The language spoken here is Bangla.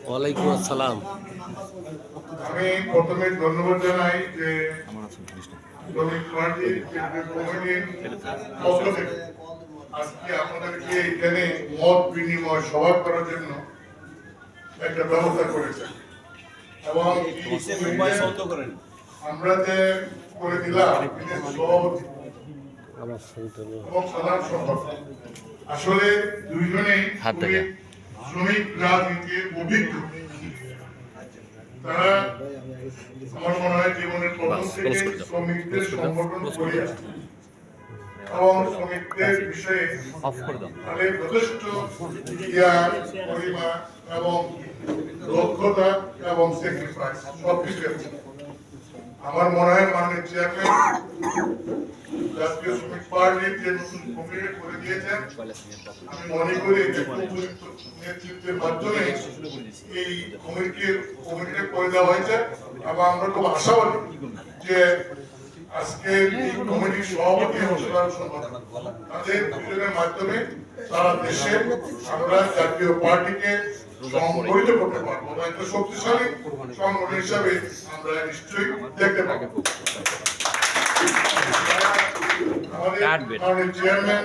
ওয়ালাইকুম আসসালাম। আমি প্রথমে ধন্যবাদ জানাই যে শ্রমিক পার্টির কমিটির পক্ষ থেকে আজকে আপনাদেরকে এখানে মত বিনিময় সভা করার জন্য একটা ব্যবস্থা করেছে এবং আমরা যে করে দিলাম সাধারণ সম্পাদক আসলে দুইজনেই শ্রমিক রাজনীতির অভিজ্ঞ। তারা আমার মনে হয় জীবনের প্রথম থেকে শ্রমিকদের সংগঠন করে আসছে এবং শ্রমিকদের বিষয়ে তাদের যথেষ্ট জ্ঞান পরিমা এবং দক্ষতা এবং স্যাক্রিফাইস সবকিছু আছে। আমার মনে হয় মাননীয় চেয়ারম্যান জাতীয় শ্রমিক পার্টির যে নতুন কমিটি করে দিয়েছেন, আমি মনে করি নেতৃত্বের মাধ্যমে এই কমিটিটা করে দেওয়া হয়েছে এবং আমরা খুব আশাবাদী যে আজকে এই কমিটির সভাপতি এবং সাধারণ সম্পাদক তাদের দুজনের মাধ্যমে সারা দেশে আমরা জাতীয় পার্টিকে সংগঠিত করতে পারবো। একটা শক্তিশালী সংগঠন হিসাবে আমরা নিশ্চয়ই দেখতে পাবো। আমাদের চেয়ারম্যান